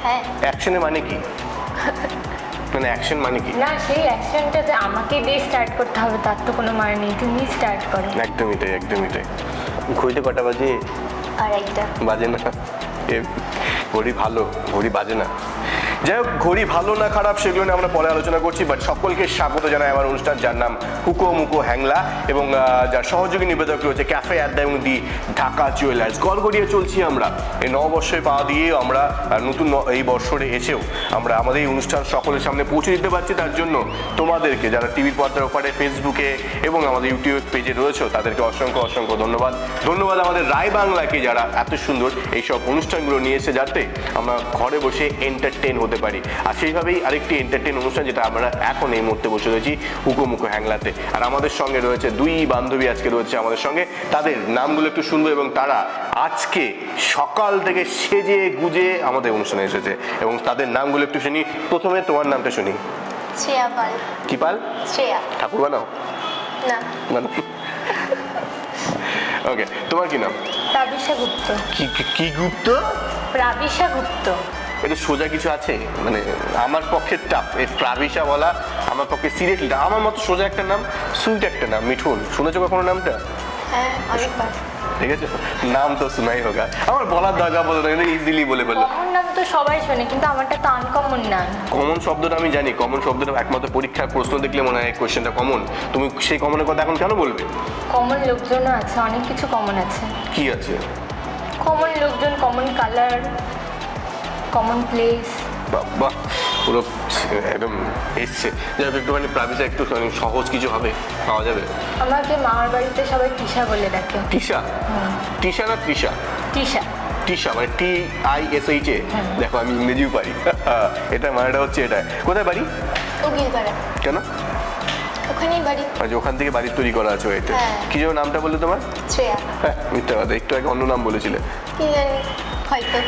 হ্যাঁ। অ্যাকশনের মানে কি? মানে অ্যাকশন মানে কি? না, সেই অ্যাকশনটা যে আমাকে দিয়ে স্টার্ট করতে হবে তার তো কোনো মানে নেই, তুমি স্টার্ট করো। একদমই তাই, একদমই তাই। ঘড়িতে কটা বাজে? আর একটা বাজে না? ঘড়ি ভালো, ঘড়ি বাজে না। যাই হোক, ঘড়ি ভালো না খারাপ সেগুলো নিয়ে আমরা পরে আলোচনা করছি, বাট সকলকে স্বাগত জানাই আমার অনুষ্ঠান, যার নাম হুকো মুকো হ্যাংলা, এবং যার সহযোগী নিবেদক রয়েছে ক্যাফে অ্যাট-দ্য-ইউনিটি ঢাকা জুয়েলার্স। গড়গড়িয়ে চলছি আমরা এই নববর্ষে পা দিয়ে, আমরা নতুন এই বর্ষরে এসেও আমরা আমাদের এই অনুষ্ঠান সকলের সামনে পৌঁছে দিতে পারছি। তার জন্য তোমাদেরকে, যারা টিভির পর্দার ওপারে ফেসবুকে এবং আমাদের ইউটিউব পেজে রয়েছে, তাদেরকে অসংখ্য অসংখ্য ধন্যবাদ। ধন্যবাদ আমাদের রায় বাংলাকে, যারা এত সুন্দর এইসব অনুষ্ঠানগুলো নিয়ে এসে, যাতে আমরা ঘরে বসে এন্টারটেন হতে পারি। আর সেইভাবেই আরেকটি এন্টারটেন অনুষ্ঠান, যেটা আমরা এখন এই মুহূর্তে বসে রয়েছি হুকো মুকো হ্যাংলাতে। আর আমাদের সঙ্গে রয়েছে দুই বান্ধবী, আজকে রয়েছে আমাদের সঙ্গে। তাদের নামগুলো একটু শুনবো, এবং তারা আজকে সকাল থেকে সেজে গুজে আমাদের অনুষ্ঠানে এসেছে, এবং তাদের নামগুলো একটু শুনি। প্রথমে তোমার নামটা শুনি। শ্রেয়া পাল। কি পাল? শ্রেয়া। ঠাকুর বানাও? না। বানাও। ওকে, তোমার কি নাম? প্রাবিশা গুপ্ত। কি গুপ্ত? প্রাবিশা গুপ্ত। এটা সোজা কিছু আছে? মানে আমার পক্ষে টাফ এই প্রাবিশা বলা, আমার পক্ষে সিরিয়াসলি। আমার মতো সোজা একটা নাম, সুইট একটা নাম, মিঠুন। শুনেছো কখনো নামটা? হ্যাঁ, অনেকবার। ঠিক আছে, নাম তো শোনাই হোক, আমার বলার দরকার বলো না, ইজিলি বলে ফেলো। কমন নাম তো সবাই শোনে, কিন্তু আমারটা তো আনকমন নাম। কমন শব্দটা আমি জানি, কমন শব্দটা একমাত্র পরীক্ষার প্রশ্ন দেখলে মনে হয় কোয়েশ্চেনটা কমন। তুমি সেই কমনের কথা এখন কেন বলবে? কমন লোকজনও আছে, অনেক কিছু কমন আছে। কি আছে? কমন লোকজন, কমন কালার, কমন প্লেস। বাহ, পুরো একদম এসছে। যাই হোক, একটুখানি প্রাবিশা একটু সহজ কিছু হবে, পাওয়া যাবে? আমাকে মামার বাড়িতে সবাই টিশা বলে ডাকে। টিশা? টিশা না তৃষা? টিশা। টিশা মানে TISHA। দেখো, আমি ইংরেজিও পারি। এটা মানেটা হচ্ছে এটা। কোথায় বাড়ি? উকিলপাড়া। কেন? ওখানেই বাড়ি। আচ্ছা, ওখান থেকে বাড়ি তৈরি করা আছে এটা। হ্যাঁ। কি যেন নামটা বললে তোমার? শ্রেয়া। হ্যাঁ, মিথ্যা কথা, একটু আগে অন্য নাম বলেছিলে। কি জানি, হয়তো।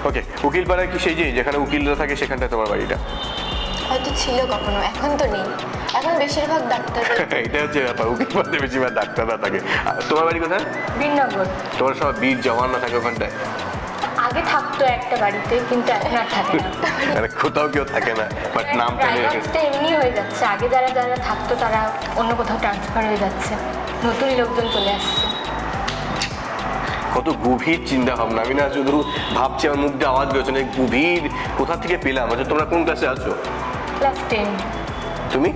ওকে, উকিলপাড়ায় কি সেই যে যেখানে উকিলরা থাকে সেখানটায় তোমার বাড়িটা? হয়তো ছিল কখনো, এখন তো নেই। এখন বেশিরভাগ ডাক্তার। এটা হচ্ছে ব্যাপার, উকিলপাড়াতে বেশিরভাগ ডাক্তাররা থাকে। আর তোমার বাড়ি কোথায়? বীরনগর। তোমার সব বীর জওয়ানরা থাকে ওখানটায়? আগে থাকতো একটা বাড়িতে, কিন্তু এখন আর থাকে না। মানে কোথাও কেউ থাকে না, বাট নামটা নিয়ে রেখেছে। রায়গঞ্জটা এমনি হয়ে যাচ্ছে, আগে যারা যারা থাকতো তারা অন্য কোথাও ট্রান্সফার হয়ে যাচ্ছে, নতুন লোকজন চলে আসছে। কত গভীর চিন্তা ভাবনা! আমি না শুধু ভাবছি, আমার মুখ দিয়ে আওয়াজ বেরোচ্ছে না, গভীর কোথা থেকে পেলাম। আচ্ছা, তোমরা কোন ক্লাসে আছো? ক্লাস 10। তুমি?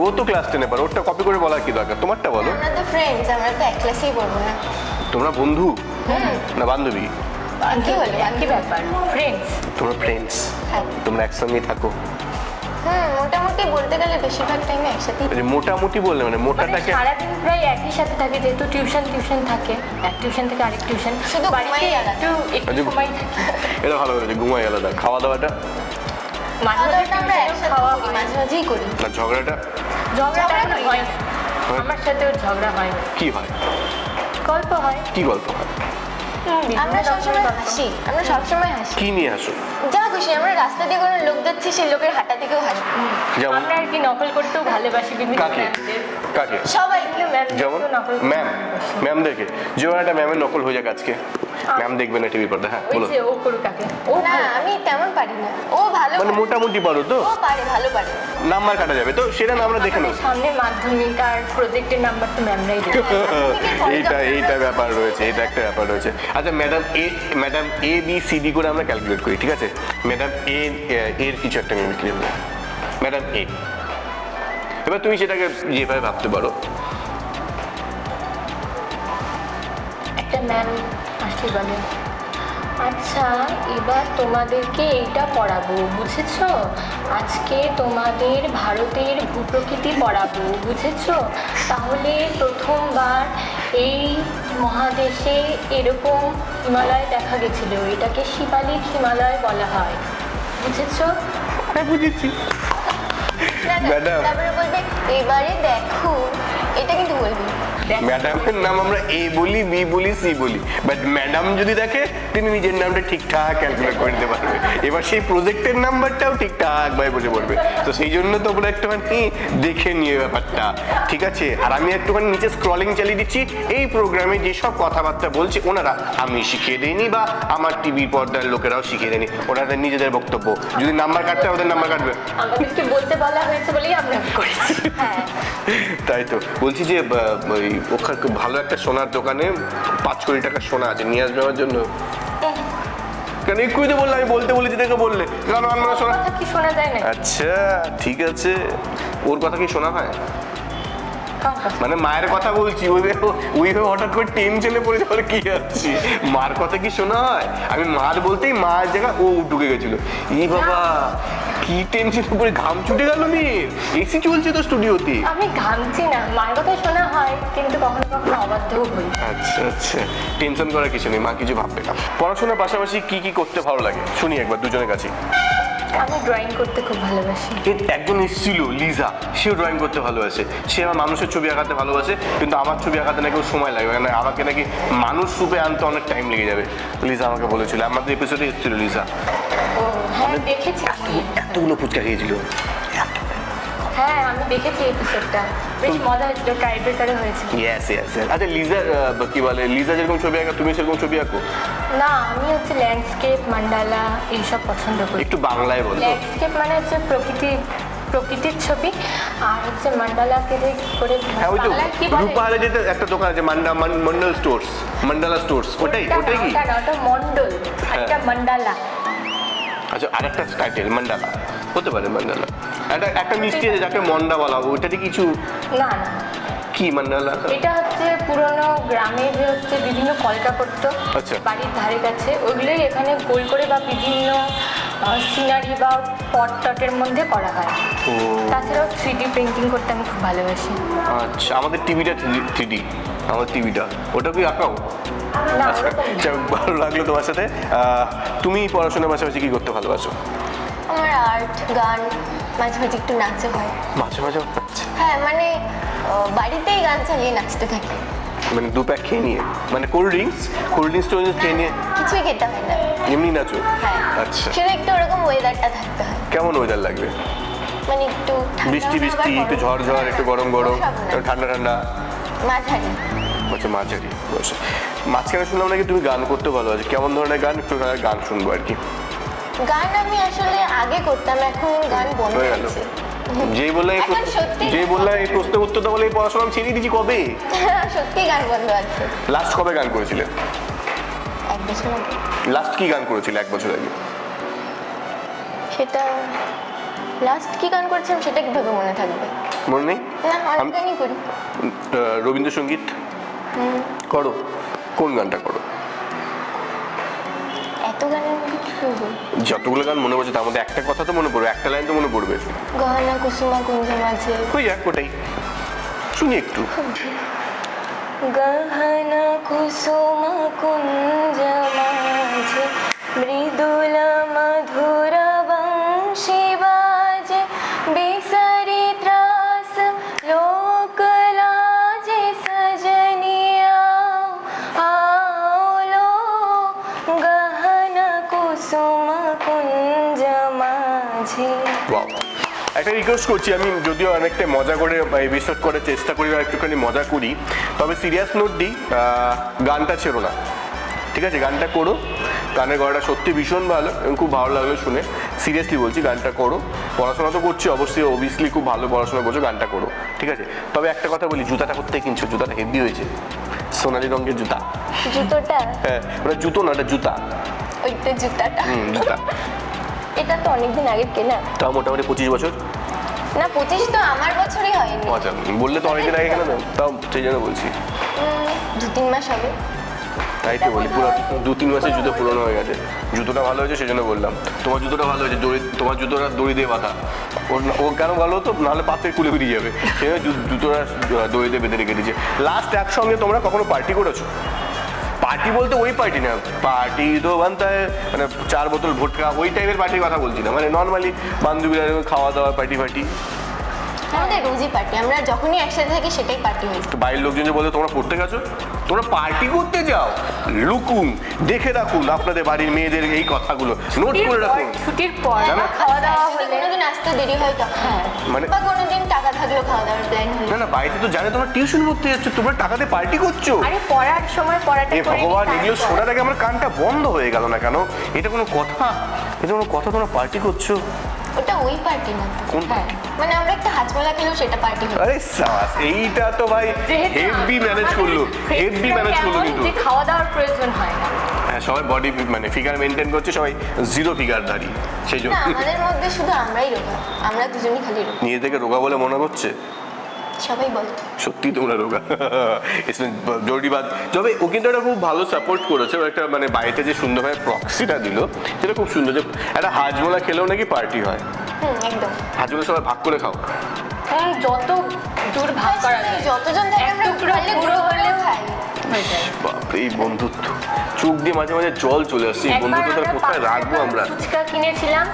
ও তো ক্লাস 10-এ পারো, ওরটা কপি করে বলার কি দরকার? তোমারটা বলো। আমরা তো ফ্রেন্ডস, আমরা তো এক ক্লাসেই পড়বো না। তোমরা বন্ধু না বান্ধবী? কি বলে? একই ব্যাপার, ফ্রেন্ডস। তোমরা ফ্রেন্ডস, হ্যাঁ। তোমরা একসঙ্গেই থাকো? মোটামুটি বলতে গেলে বেশিরভাগ টাইমে একসাথেই। মোটামুটি বললে মানে মোটাটাকে? সারাদিন প্রায় একই সাথে থাকে, যেহেতু টিউশন থাকে, এক টিউশন থেকে আরেক টিউশন, শুধু বাড়িতে ঘুমাই আলাদা। একটু সময় থাকে। এটা ভালো করেছে, ঘুমাই আলাদা। খাওয়া দাওয়াটা? মাঝে মাঝে আমরা tuition-এও একসাথে খাওয়া করি, হয়। মাঝে মাঝেই করি। না ঝগড়াটা? ঝগড়াটা ঝগড়া এখন করি হয় না। না। আমার সাথে ওর ঝগড়া হয় না। কি হয়? গল্প হয়। কি গল্প হয়? আমরা সবসময় হাসি, আমরা সবসময় হাসি। কি নিয়ে আসো? যা খুশি, আমরা রাস্তা দিয়ে কোনো লোক যাচ্ছে, সেই লোকের হাঁটা থেকেও হাসি। যেমন? আমরা আর কি নকল করতেও ভালোবাসি বিভিন্ন কাকে? ম্যামদের। কাকে? সবাই। যেমন? ম্যাম, ম্যামদেরকে। যেমন একটা ম্যামের নকল হয়ে যাক আজকে, ম্যাম দেখবে না টিভি পর্দা। হ্যাঁ ওই বলো। যে ও করুক আগে। ও না, ভালো। আমি তেমন পারি না। ও ভালো মানে পারে। মোটামুটি পারো তো? ও পারে, ভালো পারে। নাম্বার কাটা যাবে তো, সেটা না আমরা দেখে নেব। আমাদের সামনে মাধ্যমিক আর প্রজেক্টের নাম্বার তো ম্যামরাই দেবে। এইটা ব্যাপার রয়েছে, এটা একটা ব্যাপার রয়েছে। আচ্ছা, ম্যাডাম ABCD করে আমরা ক্যালকুলেট করি, ঠিক আছে? ম্যাডাম এর কিছু একটা মিমিক্রি হবে, ম্যাডাম এ। এবার তুমি সেটাকে যেভাবে ভাবতে পারো। একটা ম্যাম আসলে বলে, আচ্ছা এবার তোমাদেরকে এইটা পড়াবো, বুঝেছো? আজকে তোমাদের ভারতের ভূপ্রকৃতি পড়াবো, বুঝেছো? তাহলে প্রথমবার এই মহাদেশে এরকম হিমালয় দেখা গেছিল, এটাকে শিবালিক হিমালয় বলা হয়, বুঝেছো? হ্যাঁ, বুঝেছি। না, না, ম্যাডাম। তারপরে বলবে এবারে দেখো, এটা কিন্তু বলবি। ম্যাডামের নাম আমরা এ বলি, বি বলি, সি বলি, বাট ম্যাডাম যদি দেখে তিনি নিজের নামটা ঠিকঠাক ক্যালকুলেট করে দিতে পারবে। এবার সেই প্রজেক্টের নাম্বারটাও ঠিকঠাক ভাবে বসে পড়বে। তো সেই জন্য তোমরা একটুখানি দেখে নিয়ে ব্যাপারটা, ঠিক আছে? আর আমি একটুখানি নিচে স্ক্রলিং চালিয়ে দিচ্ছি। এই প্রোগ্রামে যেসব কথাবার্তা বলছে ওনারা আমি শিখিয়ে দিইনি বা আমার টিভির পর্দার লোকেরাও শিখিয়ে দেয়নি, ওনাদের নিজেদের বক্তব্য। যদি নাম্বার কাটতে হয় ওদের নাম্বার কাটবে। আমাদেরকে বলতে বলা হয়েছে বলেই আমরা করেছি। হ্যাঁ, তাই তো বলছি যে ওই ওখানে খুব ভালো একটা সোনার দোকানে 5 কোটি টাকা সোনা আছে, নিয়ে আসবে আমার জন্য। কেন এক্ষুনি তো বললে, আমি বলতে বলেছি দেখে বললে কেন আনবো না সোনা? কথা কি শোনা যায় না? আচ্ছা ঠিক আছে, ওর কথা কি শোনা হয়? কার কথা? মানে মায়ের কথা বলছি, ওই হঠাৎ করে টেনশনে পড়ে যাওয়ার কি আছে? মার কথা কি শোনা হয়? আমি মার বলতেই মায়ের জায়গা ও ঢুকে গেছিল। ই বাবা কি টেনশনে পড়ে ঘাম ছুটে গেল মেয়ের। এসি চলছে তো স্টুডিওতে। আমি ঘামছি না, মার কথা শোনা হয় কিন্তু কখনো কখনো অবাধ্যও হই। আচ্ছা আচ্ছা, টেনশন করার কিছু নেই, মা কিছু ভাববে না। পড়াশোনার পাশাপাশি কি কি করতে ভালো লাগে শুনি একবার দুজনের কাছে। আমি ড্রয়িং করতে খুব ভালোবাসি। একজন এসেছিল লিজা, সেও ড্রয়িং করতে ভালোবাসে। সে আমার মানুষের ছবি আঁকাতে ভালোবাসে, কিন্তু আমার ছবি আঁকাতে নাকি ওর সময় লাগবে, মানে আমাকে নাকি মানুষ রূপে আনতে অনেক টাইম লেগে যাবে। লিজা আমাকে বলেছিল, আমাদের এপিসোডে এসেছিল লিজা। ও হ্যাঁ, দেখেছি। এতগুলো ফুচকা খেয়েছিল। হ্যাঁ, আমি দেখেছি এপিসোডটা, বেশ মজা হয়েছিল, টাই ব্রেকারে হয়েছিল। Yes yes. আচ্ছা লিজা কি বলে, লিজা যেরকম ছবি আঁকা তুমি সেরকম ছবি আঁকো? না, আমি হচ্ছে ল্যান্ডস্কেপ, মান্ডালা এইসব পছন্দ করি। একটু বাংলায় বলো। ল্যান্ডস্কেপ মানে হচ্ছে প্রকৃতির ছবি, আর হচ্ছে মান্ডালাকে যে কি করে হ্যাঁ ওই তো বাংলায় কি বলে? রূপালে যেটা একটা দোকান আছে মন্ডল স্টোর্স, মান্ডালা স্টোর্স, ওটাই ওটাই কি? ওটা মন্ডল, একটা মান্ডালা। আচ্ছা আর একটা টাইটেল মান্ডালা হতে পারে। মান্ডালা একটা মিষ্টি আছে যাকে মন্ডা বলা হবে, ওইটাতে কিছু না না, কি মান্ডালা? এটা হচ্ছে পুরনো গ্রামে যে হচ্ছে বিভিন্ন কলকা করতো আচ্ছা। বাড়ির ধারে কাছে, ওইগুলোই এখানে গোল করে বা বিভিন্ন সিনারি বা পট টটের মধ্যে করা হয়। ও তাছাড়াও 3D পেন্টিং করতে আমি খুব ভালোবাসি। আচ্ছা, আমাদের টিভিটা 3D, আমার টিভিটা ওটা কি আঁকাও? না, আচ্ছা ওরকম না। যাক, ভালো লাগলো তোমার সাথে। তুমি পড়াশোনার পাশাপাশি কি করতে ভালোবাসো? আমার আর্ট, গান, মাঝে মাঝে একটু নাচও হয়। মাঝে মাঝে আচ্ছা, হ্যাঁ মানে বাড়িতেই গান চালিয়ে নাচতে থাকি। মানে দু প্যাক খেয়ে নিয়ে, মানে কোল্ড ড্রিঙ্কস খেয়ে নিয়ে কিছুই খেতে হয় না, এমনি নাচো? হ্যাঁ আচ্ছা, শুধু একটু ওরকম ওয়েদারটা থাকতে হয়, কেমন ওয়েদার লাগবে? মানে একটু ঠান্ডা বৃষ্টি না, আবার বৃষ্টি, একটু গরম। ঝড় ঝড়, একটু গরম গরম, ওসব না, একটু ঠান্ডা ঠান্ডা, মাঝারি। আচ্ছা মাঝারি বয়সে। মাঝখানে শুনলাম নাকি তুমি গান করতে ভালোবাসো, কেমন ধরনের গান? একটু গান শুনবো আর কি। গান আমি আসলে আগে করতাম, এখন গান বন্ধ হয়ে গেল। হয়েছে। যেই বললাম এখন সত্যি যেই বললাম এই প্রশ্নের উত্তরটা বলে এই পড়াশোনা আমি ছেড়ে দিচ্ছি কবে। সত্যি গান বন্ধ আছে। লাস্ট কবে গান করেছিলে? 1 বছর আগে। লাস্ট কি গান করেছিলে 1 বছর আগে? সেটা লাস্ট কি গান করছিলাম সেটা কিভাবে মনে থাকবে? মনে নেই? না, অনেক গানই করি। রবীন্দ্রসঙ্গীত করো? কোন গানটা করো? এত গানের মধ্যে কি করবো? যতগুলো গান মনে পড়ছে তার মধ্যে একটা কথা তো মনে পড়বে, একটা লাইন তো মনে পড়বে। গহনা কুসুমা কুঞ্জ মাঝে। হয়ে যাক ওটাই শুনি একটু। গহনা কুসুমা কুঞ্জ মাঝে মৃদুল মধুর বংশী বাজে বিসরি ত্রাস লোক লাজে সজনিয়া আলো গহনা কুসুমা কুঞ্জ মাঝে। Wow. একটা রিকোয়েস্ট করছি, আমি যদিও অনেকটা মজা করে এপিসোড করার চেষ্টা করি বা একটুখানি মজা করি, তবে সিরিয়াস নোট দিই, গানটা ছেড়ো না, ঠিক আছে? গানটা করো, গানের গলাটা সত্যি ভীষণ ভালো এবং খুব ভালো লাগলো শুনে। সিরিয়াসলি বলছি, গানটা করো। পড়াশোনা তো করছি অবশ্যই, অবভিয়াসলি খুব ভালো পড়াশোনা করছো, গানটা করো, ঠিক আছে? তবে একটা কথা বলি, জুতাটা কোথায় কিনছো? জুতাটা হেভি হয়েছে, সোনালি রঙের জুতা। জুতোটা? হ্যাঁ ওটা জুতো না, ওটা জুতা। ওইটা জুতাটা? জুতা। এটা তো অনেকদিন আগে কেনা। তাও মোটামুটি 25 বছর। না 25 তো আমার বছরই হয়নি। আচ্ছা বললে তো অনেকদিন আগে কেন, তাও সেই জন্য বলছি। 2-3 মাস হবে। তাই তো বলি, পুরো 2-3 মাসের জুতো পুরনো হয়ে গেছে। জুতোটা ভালো হয়েছে সেই জন্য বললাম। তোমার জুতোটা ভালো হয়েছে, তোমার জুতোটা দড়ি দিয়ে বাঁধা। ও কেন ভালো হতো, নাহলে পাতে খুলে বেরিয়ে যাবে, সেই জন্য জুতোটা দড়ি দিয়ে বেঁধে রেখে দিয়েছে। লাস্ট একসঙ্গে তোমরা কখনো পার্টি করেছো? পার্টি বলতে ওই পার্টি না, পার্টি তো বানতে মানে 4 বোতল ভোটকা ওই টাইপের পার্টির কথা বলছি না, মানে নর্মালি বান্ধবীরা খাওয়া দাওয়া পার্টি ফার্টি। আমাদের রোজই পার্টি, আমরা যখনই একসাথে থাকি সেটাই পার্টি হয়েছে। তো বাইরের লোকজন যে বলে তোমরা পড়তে গেছো, তোমরা পার্টি করতে যাও, লুকুন, দেখে রাখুন আপনাদের বাড়ির মেয়েদের এই কথাগুলো নোট করে রাখুন। ছুটির পর জানো? খাওয়া দাওয়া যদি হলে কোনোদিন আসতে দেরি হয় তখন, মানে- বা কোনোদিন টাকা থাকলেও খাওয়া দাওয়ার প্ল্যান হলো। না না, বাড়িতে তো জানে তোমরা টিউশন করতে যাচ্ছ, তোমরা টাকাতে পার্টি করছো। আরে পড়ার সময় পড়াটা এ করে নিই, ভগবান, এগুলো তারপর। শোনার আগে আমার কানটা বন্ধ হয়ে গেল না কেন? এটা কোনো কথা? এটা কোনো কথা? তোমরা পার্টি করছো? ওটা ওই পার্টি না তো। কোন হ্যাঁ, মানে আমরা একটা হাজমোলা খেলেও সেটা পার্টি হলো। আরে সাবাস, এইটা তো ভাই যেহেতু হেভি ম্যানেজ করলো, আমাদের হেভি ম্যানেজ করলো এমন কিন্তু। যে খাওয়া দাওয়ার প্রয়োজন হয় না। হ্যাঁ, সবাই বডি মানে ফিগার মেনটেন করছে, সবাই জিরো ফিগার দাঁড়িয়ে, সেই জন্য না, আমাদের মধ্যে শুধু আমরাই রোগা, আমরা দুজনই খালি রোগা, নিজেদেরকে রোগা বলে মনে করছে। সবাই বলে। সত্যি তোমরা রোগা। জরুরি বাদ, তবে ও কিন্তু একটা খুব ভালো সাপোর্ট করেছে, ও একটা মানে বাড়িতে যে সুন্দরভাবে প্রক্সিটা দিল সেটা খুব সুন্দর, যে একটা হাজমোলা খেলেও নাকি পার্টি হয়। একদম। হাজমোলা সবাই ভাগ করে খাও। যত দূর ভাগ করা যায়, যতজন থাকে এক আমরা টুকরো খাইলে পুরো গুঁড়ো হলেও হলেও খাই। হয়ে যায়। বাপরে, এই বন্ধুত্ব, চোখ দিয়ে মাঝে মাঝে জল চলে আসছে। এই একবার বন্ধুত্বটা আমরা কোথায় 5 রাখবো টাকার আমরা? ফুচকা কিনেছিলাম,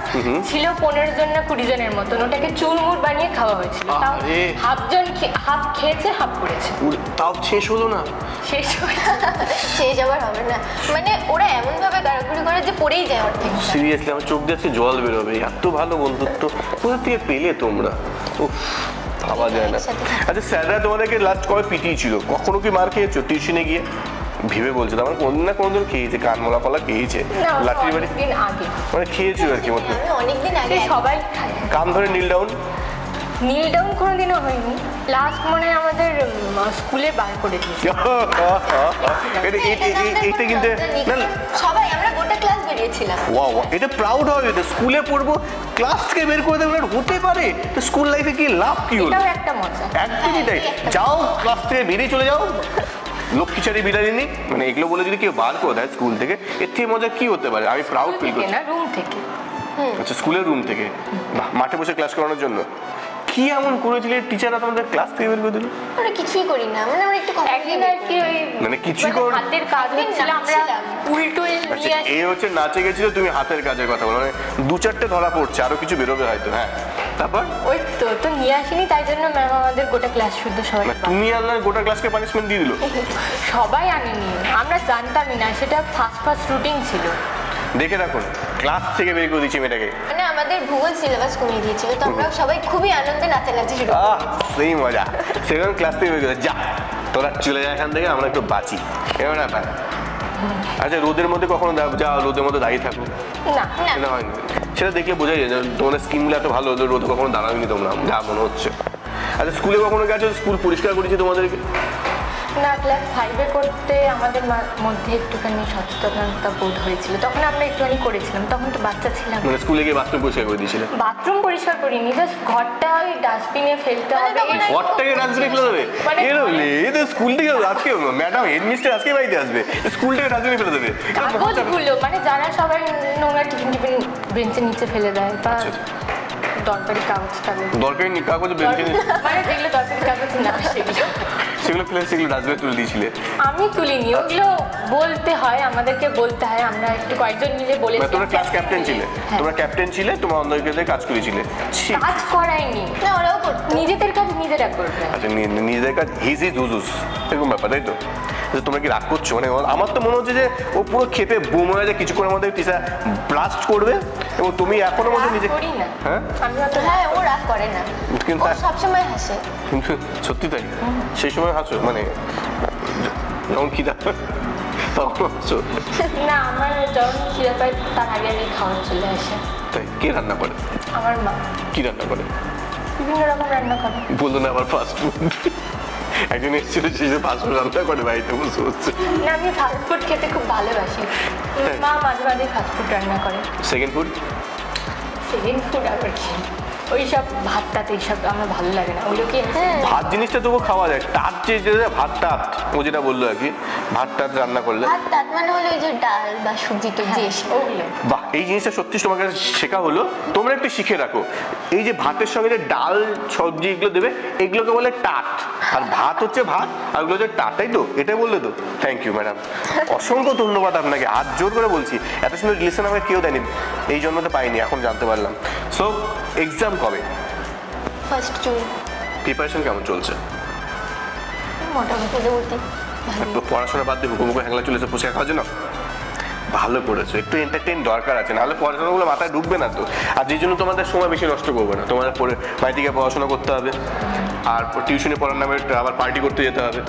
ছিল 15 জন না 20 জনের মতন, ওটাকে চুরমুর বানিয়ে খাওয়া হয়েছিল। তাও আরে। হাফ খেয়েছে, হাফ করেছে, তাও শেষ হলো না। শেষ হয়েছে। শেষ আবার হবে না, মানে ওরা এমন ভাবে গাড়াগুড়ি করে যে পড়েই যায় অর্ধেক। সিরিয়াসলি আমার চোখ দিয়ে আজকে জল বেরোবে, এত ভালো বন্ধুত্ব কোথা থেকে পেলে তোমরা? উফ, ভাবা যায় না। আচ্ছা, স্যাররা তোমাদেরকে লাস্ট কবে পিটিয়েছিল? কখনো কি মার খেয়েছো টিউশনে গিয়ে? ভেবে বলছো, আমার কোনদিন না কোনদিন খেয়েছে, কানমোলা ফলা খেয়েছে, না, লাঠির বাড়ি অনেকদিন আগে মানে খেয়েছো আর কি মতো। আমি অনেকদিন আগে সে সবাই খায়। কাম ধরে নীল ডাউন? নীল ডাউন কোনোদিনও হয়নি, লাস্ট মনে হয় আমাদের স্কুলে বার করে দিয়েছে। এটা কিন্তু না না, সবাই আমরা গোটা ক্লাস বেরিয়েছিলাম। ওয়াও, এটা প্রাউড হবে তো, স্কুলে পড়বো ক্লাস থেকে বের করে দেবে, হতে পারে? স্কুল লাইফে কি লাভ কি হলো? এটাও একটা মজা। একদমই তাই, যাও ক্লাস থেকে বেরিয়ে চলে যাও, লক্ষ্মীচারী বিড়ালিনী, মানে এগুলো বলে যদি কেউ বার করে দেয় স্কুল থেকে, এর থেকে মজা কি হতে পারে? আমি প্রাউড ফিল করছি। না, রুম থেকে। আচ্ছা, স্কুলের রুম থেকে? বাহ, মাঠে বসে ক্লাস করানোর জন্য কি এমন করেছিলে টিচাররা তোমাদের ক্লাস থেকে বের করে দিল? আমরা কিছুই করি না, মানে আমরা একটু কথা একদিন আর কি ওই মানে কিছুই মানে করো- হাতের কাজ হচ্ছিল, আমরা নাচছিলাম। উল্টুল আচ্ছা, নিয়ে আসি। এই হচ্ছে নাচে গেছিল, তুমি হাতের কাজের কথা বলো, মানে দু চারটে ধরা পড়ছে, আরো কিছু বেরোবে হয়তো। হ্যাঁ, তারপর ওই তো নিয়ে আসিনি, তাই জন্য ম্যাম আমাদের গোটা ক্লাস শুদ্ধ সবাই মানে তুমি আল্লাহ গোটা ক্লাসকে পানিশমেন্ট দিয়ে দিল? সবাই আনেনি, আমরা জানতামই না, সেটা ফার্স্ট রুটিন ছিল। দেখে রাখুন, ক্লাস থেকে বের করে দিচ্ছি মেয়েটাকে। মানে আমাদের ভূগোল সিলেবাস কমিয়ে দিয়েছিল, তো আমরা সবাই খুবই আনন্দে নাচানাচি শুরু করি। সেই মজা, সেখানে ক্লাস থেকে বের করে যা, তোরা চলে যায় এখান থেকে, আমরা একটু বাঁচি, এমন ব্যাপার। আচ্ছা, রোদের মধ্যে কখনো যা রোদের মধ্যে দাঁড়িয়ে থাকো? না, সেটা হয়নি, সেটা দেখলে বোঝা যায় যে তোমাদের স্কিনগুলো এত ভালো হলো, রোদে কখনো দাঁড়াওনি তোমরা, যা মনে হচ্ছে। আচ্ছা, স্কুলে কখনো গেছো, স্কুল পরিষ্কার করেছি তোমাদেরকে? না, ক্লাস 5-এ করতে আমাদের মধ্যে একটুখানি সচেতনতা বোধ হয়েছিল, তখন আমরা একটুখানি করেছিলাম, তখন তো বাচ্চা ছিলাম। মানে স্কুলে গিয়ে বাথরুম পরিষ্কার করে দিয়েছিলে? বাথরুম পরিষ্কার করিনি, জাস্ট ঘরটা ওই ডাস্টবিনে ফেলতে মানে হবে। তখন ঘরটাকে ডাস্টবিনে ফেলে দেবে? মানে- এদের স্কুল থেকে আজকে ম্যাডাম হেডমিস্টার আজকে বাড়িতে আসবে, স্কুল থেকে ডাস্টবিনে ফেলে দেবে? কাগজগুলো মানে যারা সবাই নোংরা টিফিন বেঞ্চের নিচে ফেলে দেয়, বা আচ্ছা। দরকারি কাগজ টাগজ, দরকারি কাগজ বেঞ্চে মানে যেগুলো দরকারি কাগজ না সেগুলো সেগুলো ফেলে সেগুলো ডাস্টবিনে তুলে দিয়েছিলে? আমি তুলিনি, ওগুলো বলতে হয়, আমাদেরকে বলতে হয়, আমরা একটু কয়েকজন মিলে মানে বলেছি। তোমরা ক্লাস ক্যাপ্টেন ছিলে? হ্যাঁ। তোমরা ক্যাপ্টেন ছিলে, তোমার অন্যকে দিয়ে কাজ করেছিলে? ছি। কাজ করাইনি, না, ওরাও করতো। নিজেদের কাজ নিজেরা করবে। আচ্ছা, নিজেদের কাজ হিজি জুজুস এরকম ব্যাপার, তাই তো? আচ্ছা, তোমরা কি রাগ করছো? মানে আমার তো মনে হচ্ছে যে ও পুরো খেপে বুম হয়ে যায়, কিছুক্ষণের মধ্যে টিচার ব্লাস্ট করবে, এবং তুমি এখনো মধ্যে রাগ নিজে করি না, হ্যাঁ আমি অত হ্যাঁ, ও রাগ করে না, কিন্তু ও সবসময় হাসে। কিন্তু সত্যি তাই? সেই সময় হাসো মানে যখন খিদা তখন হাসো? না, আমার যখন খিদে পাই তার আগে আগে খাওয়া চলে আসে। তাই? কে রান্না করে? আমার মা কি রান্না করে? বিভিন্ন রকম রান্না করে। বললো না আবার ফাস্ট ফুড? একজন এসেছিল, সে ফাস্ট ফুড রান্না করে বাড়িতে বসে বসে। না, আমি ফাস্টফুড খেতে খুব ভালোবাসি, মা মাঝে মাঝে ফাস্টফুড রান্না করে। Second food? সেকেন্ড ফুড আবার কি, ওই সব ভাত টাত এইসব আমার ভালো লাগে না, ওইগুলো কি ভাত জিনিসটা তবু খাওয়া যায়, টাত যে ভাত টাত ও যেটা বললো আর কি, ভাত টাত রান্না করলে। আর তার মানে হলো ওই যে ডাল বা সবজি টবজি এসব। ওগুলো বাহ, এই জিনিসটা সত্যি তোমার কাছে শেখা হলো, তোমরা একটু শিখে রাখো। এই যে ভাতের সঙ্গে যে ডাল সবজি এগুলো দেবে, এগুলোকে বলে টাট, আর ভাত হচ্ছে ভাত, আর ওগুলো হচ্ছে টাট, তাই তো? এটাই বললে তো? থ্যাংক ইউ ম্যাডাম, অসংখ্য ধন্যবাদ আপনাকে, হাত জোর করে বলছি, এত সুন্দর রিলেশন আমাকে কেউ দেয়নি, এই জন্মতে পাইনি, এখন জানতে পারলাম। সো এক্সাম কবে? 1 জুন। প্রিপারেশন কেমন চলছে? মোটামুটি তো পড়াশোনা বাদ দিয়ে হুকুমুকু হ্যাংলা চলেছে ফুচকা খাওয়ার জন্য? ভালো করেছো, একটু এন্টারটেইন দরকার আছে, নাহলে পড়াশোনাগুলো মাথায় ঢুকবে না তো। আর যে জন্য তোমাদের সময় বেশি নষ্ট করবে না, তোমাদের বাড়ি থেকে পড়াশোনা করতে হবে, আর টিউশনে পড়ার নামে আবার পার্টি করতে যেতে হবে।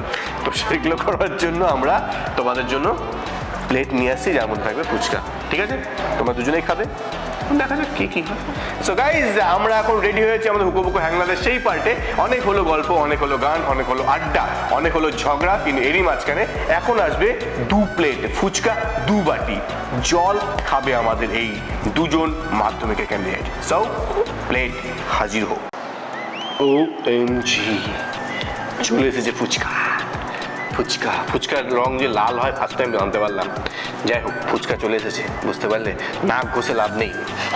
তো সেগুলো করার জন্য আমরা তোমাদের জন্য প্লেট নিয়ে আসছি, যার মধ্যে থাকবে ফুচকা। ঠিক আছে, তোমরা দুজনেই খাবে, দেখা যাক কি হয়। সো গাইজ, আমরা এখন রেডি হয়েছি আমাদের হুকুমুকু হ্যাংলাদের সেই পার্টে। অনেক হলো গল্প, অনেক হলো গান, অনেক হলো আড্ডা, অনেক হলো ঝগড়া, কিন্তু এরই মাঝখানে এখন আসবে 2 প্লেট ফুচকা, 2 বাটি জল খাবে আমাদের এই দুজন মাধ্যমিকের ক্যান্ডিডেট। সো প্লেট হাজির হোক। OMG, চলে এসেছে ফুচকা। ফুচকার রং যে লাল হয় ফার্স্ট টাইম জানতে পারলাম। যাই হোক, ফুচকা চলে এসেছে, বুঝতে পারলে? নাক ঘষে লাভ নেই,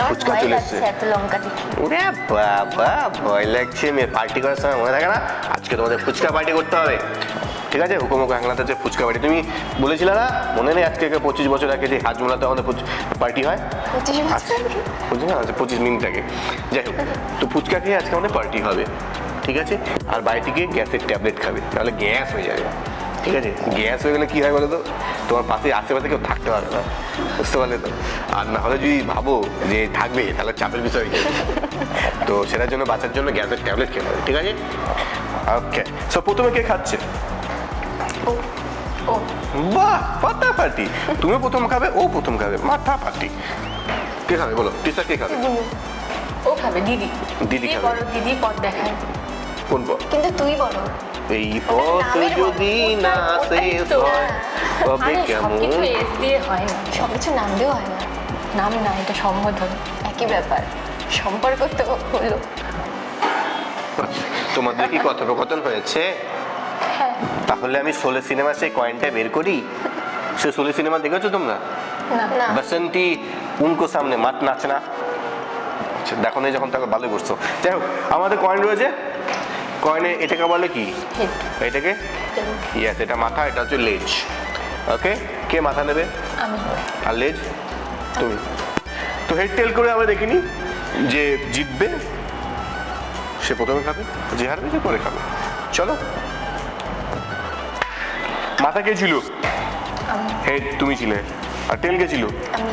ফুচকা চলে এসেছে। এত লঙ্কা দেখি। ওরে বাবা, ভয় লাগছে। মেয়ে পার্টি করার সময় মনে থাকে না, আজকে তোমাদের ফুচকা পার্টি করতে হবে। ঠিক আছে, হুকুমুকু হ্যাংলাতে যে ফুচকা পার্টি তুমি বলেছিলে না, মনে নেই? আজকে 25 বছর আগে যে হাজমোলাতে আমাদের পার্টি হয়, 25 মিনিট আগে। যাই হোক, তো ফুচকা খেয়ে আজকে আমাদের পার্টি হবে। ঠিক আছে, আর বাড়ি থেকে গ্যাসের ট্যাবলেট খাবে, তাহলে গ্যাস হয়ে যাবে। ঠিক আছে, গ্যাস হয়ে গেলে কী হয় বলো তো, তোমার পাশে আশেপাশে কেউ থাকতে পারবে না, বুঝতে পারলে তো? আর না হলে যদি ভাবো যে থাকবে, তাহলে চাপের বিষয় হয়ে যাবে। তো সেটার জন্য বাঁচার জন্য গ্যাসের ট্যাবলেট খেতে হবে। ঠিক আছে, ওকে। সো প্রথমে কে খাচ্ছে? বাহ, ফাটাফাটি। তুমি প্রথম খাবে, ও প্রথম খাবে, মাথাপাটি। কে খাবে বলো? টিসা কে খাবে? ও খাবে, দিদি। দিদি খাবে। বড় দিদি পথ দেখায়। কোন পথ? কিন্তু তুই বড়। এই পথ যদি না শেষ হয় তবে কেমন? সবকিছু এস দিয়ে হয় না, সবকিছু নাম দিয়েও হয় না, নাম না, এটা সম্বোধন। একই ব্যাপার, সম্পর্ক তো হলো। তোমাদের কি কথোপকথন হয়েছে? হ্যাঁ। তাহলে আমি 16 সিনেমা সেই কয়েনটা বের করি। সে 16 সিনেমা দেখেছো তোমরা? না। বসন্তি উনকো সামনে মাত নাচনা। আচ্ছা, দেখো না যখন তাকে ভালো করছো। যাই হোক, আমাদের কয়েন রয়েছে। কয়েনে এটাকে বলে কি? হেড। এটাকে? ইয়েস, এটা মাথা, এটা হচ্ছে লেজ। ওকে, কে মাথা নেবে? আমি। আর লেজ? তুমি। তো হেড টেল করে আমরা দেখিনি, যে জিতবে সে প্রথমে খাবে, যে হারবে সে পরে খাবে। চলো, মাথা কে ছিল? আমি। হেড তুমি ছিলে। আর টেল কে ছিল? আমি।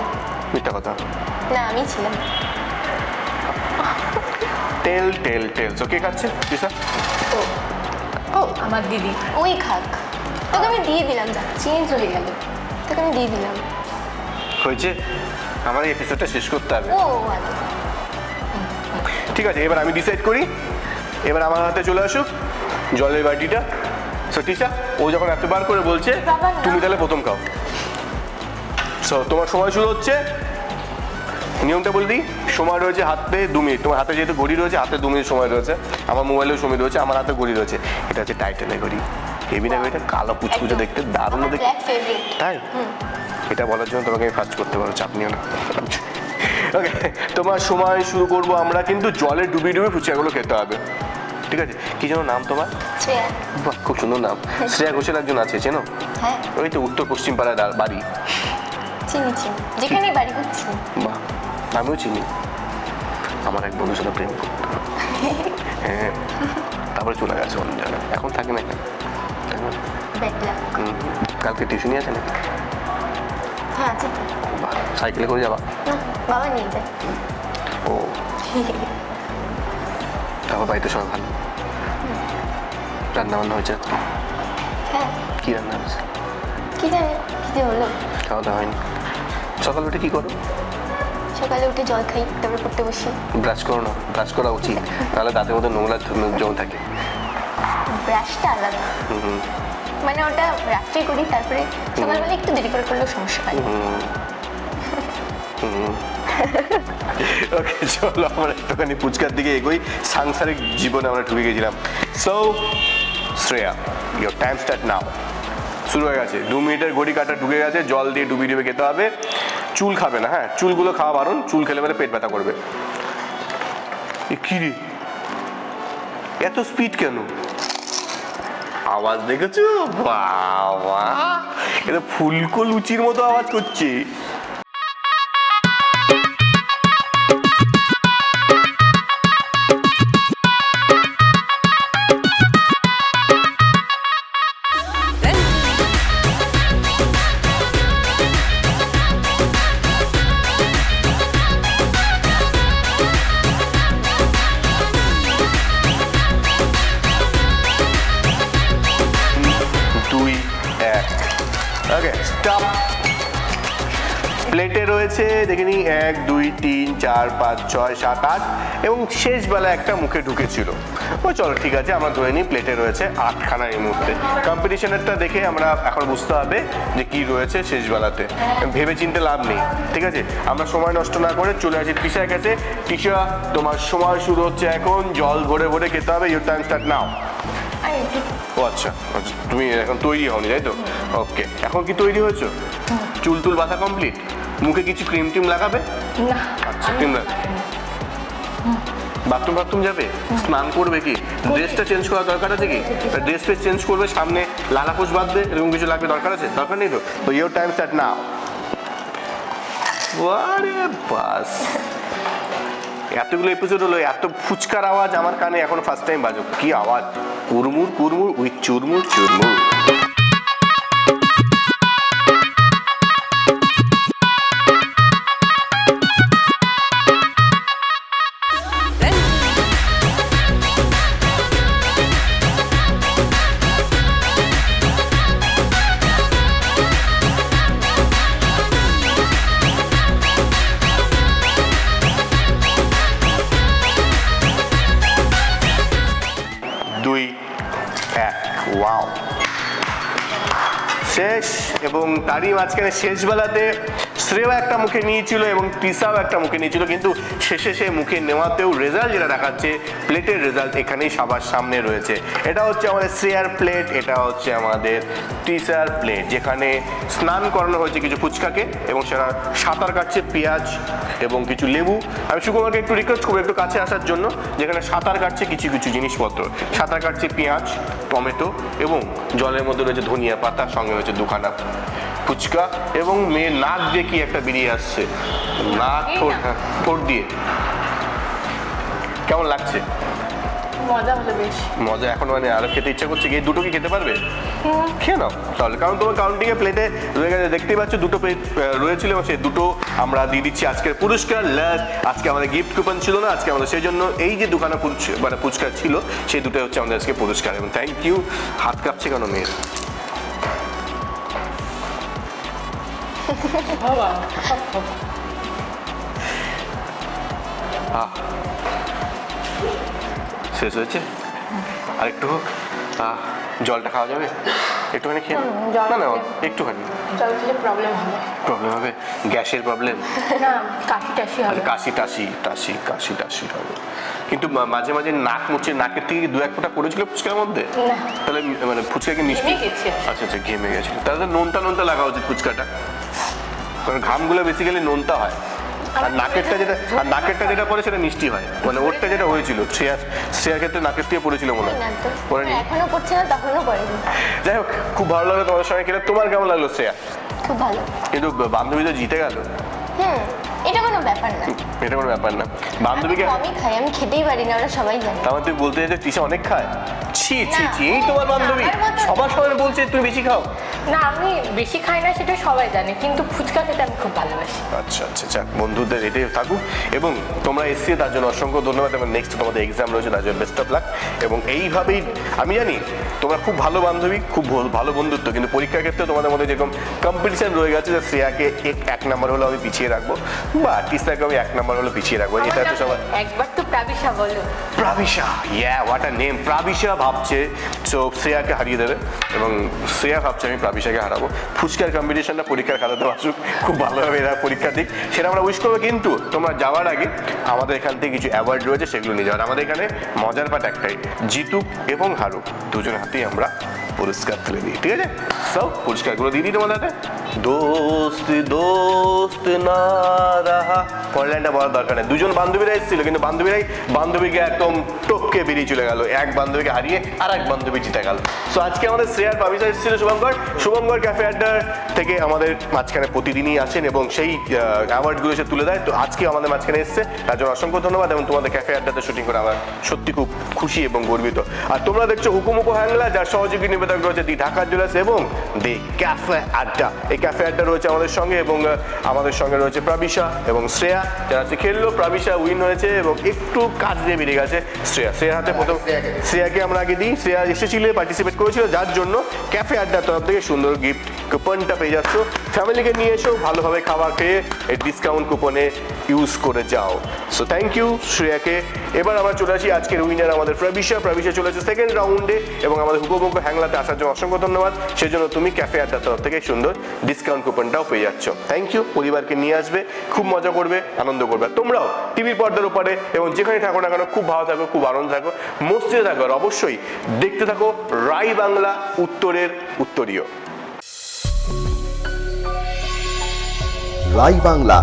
মিথ্যা কথা। না, আমি ছিলাম। টেল টেল টেল। সো কে খাচ্ছে? দিশা? ও আমার দিদি। ওই খাক, তোকে আমি দিয়ে দিলাম, যা চেঞ্জ হয়ে গেল। তোকে আমি দিয়ে দিলাম। হয়েছে, আমার এই এপিসোডটা শেষ করতে হবে। ও আচ্ছা। ঠিক আছে, এবার আমি ডিসাইড করি। এবার আমার হাতে চলে আসুক জলের বাটিটা। সো টিসা, ও যখন এতবার করে বলছে, বাবা না। তুমি তাহলে প্রথম খাও। সো তোমার সময় শুরু হচ্ছে। নিয়মটা বলে দিই, সময় রয়েছে হাতে 2 মিনিট। তোমার হাতে যেহেতু ঘড়ি রয়েছে, হাতে 2 মিনিট সময় রয়েছে। আমার মোবাইলেও সময় রয়েছে, আমার হাতে ঘড়ি রয়েছে। এটা হচ্ছে টাইটানের ঘড়ি। হেভি না ঘড়িটা? কালো কুচকুচে দেখতে, দারুণ আমার দেখতে। Black favourite. তাই? এটা বলার জন্য তোমাকে আমি ফার্স্ট করতে পারো, চাপ নিও না। ওকে, তোমার সময় শুরু করবো আমরা, কিন্তু জলে ডুবিয়ে ডুবিয়ে ফুচকাগুলো খেতে হবে। ঠিক আছে, কি যেন নাম তোমার? শ্রেয়া। বাহ, খুব সুন্দর নাম। শ্রেয়া ঘোষের একজন আছে, চেনো? হ্যাঁ, ওই তো উত্তর পশ্চিম পাড়ায় বাড়ি। চিনি চিনি, যেখানে বাড়ি হচ্ছে। বাহ, আমিও চিনি। আমার এক বন্ধুর সাথে প্রেম করতো। হ্যাঁ, তারপরে চলে গেছে অন্য জায়গায়, এখন থাকে না এখানে। তাই না? ব্যাটলা। কালকে টিউশনই আছে নাকি? হ্যাঁ আছে। বাহ, সাইকেলে করে যাবা? না, বাবা নিয়ে যায়। ও, তারপর বাড়িতে সবাই ভালো? রান্না বান্না হয়েছে আজকে? হ্যাঁ, কি রান্না হয়েছে? কি জানি কি যে হলো। খাওয়া দাওয়া হয়নি? সকাল উঠে কি করো? সকালে উঠে জল খাই, তারপরে পড়তে বসি। ব্রাশ করো না? ব্রাশ করা উচিত, তাহলে দাঁতের মধ্যে নোংরা জমে থাকে। ব্রাশটা আলাদা, মানে ওটা রাত্রে করি, তারপরে সকালবেলা একটু দেরি করে করলেও সমস্যা হয় না। ওকে, চলো আমরা একটুখানি ফুচকার দিকে এগোই। সাংসারিক জীবনে আমরা ঢুকে গেছিলাম। So Shreya, your time start নাও। শুরু হয়ে গেছে, 2 মিনিটের ঘড়ি কাটা ঢুকে গেছে। জল দিয়ে ডুবিয়ে ডুবিয়ে খেতে হবে। চুল খাবে না, হ্যাঁ, চুলগুলো খাওয়া বারণ। চুল খেলে মানে পেট ব্যথা করবে। কি রে, এত স্পিড কেন? আওয়াজ দেখেছো? বাবা, এটা ফুলকো লুচির মতো আওয়াজ করছে। Okay stop. প্লেটে রয়েছে দেখে নিই 1 2 3 4 5 6 7 8 এবং শেষ বেলা একটা মুখে ঢুকেছিল। ও চলো ঠিক আছে, আমরা ধরে নিই প্লেটে রয়েছে 8খানা এই মুহূর্তে। কম্পিটিশনেরটা দেখে আমরা এখন বুঝতে হবে যে কি রয়েছে শেষ বেলাতে, ভেবে চিনতে লাভ নেই। ঠিক আছে, আমরা সময় নষ্ট না করে চলে আসি টিশার কাছে। টিশা, তোমার সময় শুরু হচ্ছে এখন, জল ভরে ভরে খেতে হবে। Your time start now. ও আচ্ছা, তুমি এখন তৈরি হওনি তাই তো? ওকে, এখন কি তৈরি হয়েছো? চুল টুল বাঁধা কমপ্লিট? মুখে কিছু ক্রিম টিম লাগাবে? না। আচ্ছা, ক্রিম বাথরুম যাবে? স্নান করবে কি? ড্রেসটা চেঞ্জ করার দরকার আছে কি? ড্রেস ফ্রেস চেঞ্জ করবে, সামনে লালাপোষ বাঁধবে, এরকম কিছু লাগবে, দরকার আছে? দরকার নেই তো? তো ইউর টাইম স্টার্ট নাও। আরে বাস, এতগুলো এপিসোড হলো, এত ফুচকার আওয়াজ আমার কানে এখন ফার্স্ট টাইম বাজো। কি আওয়াজ! কুরমুর কুরমুর উইথ চুরমুর চুরমুর। ওয়াও, শেষ। এবং তারই মাঝখানে শেষ বেলাতে শ্রেয়া একটা মুখে নিয়েছিল এবং টিসাও একটা মুখে নিয়েছিল, কিন্তু শেষে সে মুখে নেওয়াতেও রেজাল্ট যেটা দেখাচ্ছে, প্লেটের রেজাল্ট এখানেই সবার সামনে রয়েছে। এটা হচ্ছে আমাদের শ্রেয়ার প্লেট, এটা হচ্ছে আমাদের টিসার প্লেট, যেখানে স্নান করানো হয়েছে কিছু ফুচকাকে এবং সেটা সাঁতার কাটছে পেঁয়াজ এবং কিছু লেবু। আমি সুকুমারকে একটু রিকোয়েস্ট করবো একটু কাছে আসার জন্য, যেখানে সাঁতার কাটছে কিছু কিছু জিনিসপত্র। সাঁতার কাটছে পেঁয়াজ, টমেটো এবং জলের মধ্যে রয়েছে ধনিয়া পাতা, সঙ্গে রয়েছে 2খানা ফুচকা এবং মেয়ের নাক দিয়ে কি একটা বেরিয়ে আসছে, নাক ঠোঁট দিয়ে। কেমন লাগছে? মজা হলো বেশ। মজা এখন মানে আরো খেতে ইচ্ছা করছে। এই দুটো কি খেতে পারবে? খেয়ে নাও তাহলে, কারণ তোমার কাউন্টিং এ প্লেটে রয়ে গেছে, দেখতেই পাচ্ছ দুটো প্লেট রয়েছিল এবং সেই দুটো আমরা দিয়ে দিচ্ছি আজকের পুরস্কার। আজকে আমাদের গিফট কুপন ছিল না, আজকে আমাদের সেই জন্য এই যে 2খানা মানে পুরস্কার ছিল সেই দুটো হচ্ছে আমাদের আজকে পুরস্কার। এবং থ্যাংক ইউ। হাত কাঁপছে কেন মেয়ের? শেষ হয়েছে? আর একটু হোক। জলটা খাওয়া যাবে? একটুখানি খেয়ে না না একটুখানি। জল খেলে প্রবলেম হবে। প্রবলেম হবে? গ্যাসের প্রবলেম? না, কাশি হবে। কাশি টাশি হবে, কিন্তু মাঝে মাঝে নাক মুছে, নাকের থেকে 2-1 ফোঁটা পড়েছিল ফুচকার মধ্যে? না। তাহলে মানে ফুচকা কি মিষ্টি? আচ্ছা আচ্ছা, ঘেমে গেছিল। তাহলে নোনতা লাগা উচিত ফুচকাটা, কারণ ঘামগুলো বেসিক্যালি নোনতা হয়। আর নাকেরটা যেটা পড়ে সেটা মিষ্টি হয়, মানে ওরটা যেটা হয়েছিল শ্রেয়ার ক্ষেত্রে নাকের থেকে পড়েছিল মনে হয়। এখনো পড়ছে না, তখনও পড়েনি। যাই হোক, খুব ভালো লাগলো তোমাদের সঙ্গে খেলে। তোমার কেমন লাগলো শ্রেয়া? খুব ভালো। কিন্তু বান্ধবী তো জিতে গেল। এটা কোনো ব্যাপার না। এটা কোনো ব্যাপার না। বান্ধবীকে আমি খাই, আমি খেতেই পারি না, ওরা সবাই জানে। তাহলে তুই বলতে চাইছিস টিশা অনেক খায়? ছি, এই তোমার বান্ধবী সবার সবার বলছে তুমি বেশি খাও। না, আমি বেশি খাই না সেটা সবাই জানে, কিন্তু ফুচকা খেতে আমি খুব ভালোবাসি। আচ্ছা আচ্ছা, যাক, বন্ধুদের এটাই থাকুক। এবং তোমরা এসছি তার জন্য অসংখ্য ধন্যবাদ। এবং নেক্সট তোমাদের এক্সাম রয়েছে, তার জন্য বেস্ট অফ লাক। এবং এইভাবেই আমি জানি তোমরা খুব ভালো বান্ধবী, খুব ভালো বন্ধুত্ব, কিন্তু পরীক্ষার ক্ষেত্রে তোমাদের মধ্যে যেরকম কম্পিটিশন রয়ে গেছে যে শ্রেয়াকে 1 নাম্বার হলে আমি পিছিয়ে রাখবো বা টিসাকে আমি 1 নাম্বার হলে পিছিয়ে রাখবো, এটা তো সবাই। একবার তো প্রাবিশা বলো। প্রাবিশা, হোয়াট আ নেম। প্রাবিশা ভাবছে সো শ্রেয়াকে হারিয়ে দেবে এবং শ্রেয়া ভাবছে আমি প্রাবিশাকে হারাবো। ফুচকার কম্পিটিশনটা পরীক্ষার খাতাতে আসুক, খুব ভালোভাবে এরা পরীক্ষা দিক, সেটা আমরা উইশ করবো। কিন্তু তোমরা যাওয়ার আগে আমাদের এখান থেকে কিছু অ্যাওয়ার্ড রয়েছে, সেগুলো নিয়ে যাওয়ার। আমাদের এখানে মজার পাঠ একটাই, জিতুক এবং হারুক দুজন হাতেই আমরা পুরস্কার তুলে দিই, ঠিক আছে? সব পুরস্কারগুলো দিয়ে দিই তোমাদের হাতে। দোস্ত দোস্ত না রাহা, পরের লাইনটা বলার দরকার নেই। দুজন বান্ধবীরা এসেছিল, কিন্তু বান্ধবীকে একদম টপকে বেরিয়ে চলে গেল, এক বান্ধবীকে হারিয়ে আর এক বান্ধবী জিতে গেল। সো আজকে আমাদের শ্রেয়ার প্রাবিশা এসেছিল শুভঙ্কর ক্যাফে আড্ডা থেকে আমাদের মাঝখানে প্রতিদিনই আসেন এবং সেই অ্যাওয়ার্ডগুলো সে তুলে দেয়। তো আজকে আমাদের মাঝখানে এসছে, তার জন্য অসংখ্য ধন্যবাদ। এবং তোমাদের ক্যাফে আড্ডাতে শুটিং করে আমার সত্যি খুব খুশি এবং গর্বিত। আর তোমরা দেখছো হুকুমুকু হ্যাংলা, যার সহযোগী নিবেদক রয়েছে দি ঢাকা জুয়েলার্স এবং দি ক্যাফে আড্ডা। এই ক্যাফে আড্ডা রয়েছে আমাদের সঙ্গে, এবং আমাদের সঙ্গে রয়েছে প্রাবিশা এবং শ্রেয়া, যারা আজকে খেললো। প্রাবিশা উইন হয়েছে এবং একটু কাজ দিয়ে বেরিয়ে গেছে শ্রেয়ার হাতে প্রথম। শ্রেয়াকে আমরা আগে দিই। শ্রেয়া এসেছিল, পার্টিসিপেট করেছিল, যার জন্য ক্যাফে আড্ডার তরফ থেকে সুন্দর গিফট কুপনটা পেয়ে যাচ্ছ। ফ্যামিলিকে নিয়ে এসো, ভালোভাবে খাবার খেয়ে এই ডিসকাউন্ট কুপনে ইউজ করে যাও। সো থ্যাংক ইউ শ্রেয়াকে। এবার আমরা চলে আসি আজকের উইনার আমাদের প্রাবিশা চলেছে সেকেন্ড রাউন্ডে, এবং আমাদের হুকোমুকো হ্যাংলাতে আসার জন্য অসংখ্য ধন্যবাদ। সেজন্য তুমি ক্যাফে আড্ডার তরফ থেকে সুন্দর ডিসকাউন্ট কুপনটাও পেয়ে যাচ্ছ। Thank you. পরিবারকে নিয়ে আসবে, খুব মজা করবে, আনন্দ করবে। তোমরাও টিভির পর্দার উপরে এবং যেখানে থাকো না কেন খুব ভালো থাকো, খুব আনন্দ থাকো, মস্তিতে থাকো, আর অবশ্যই দেখতে থাকো রাই বাংলা, উত্তরের উত্তরীয়। রাই বাংলা।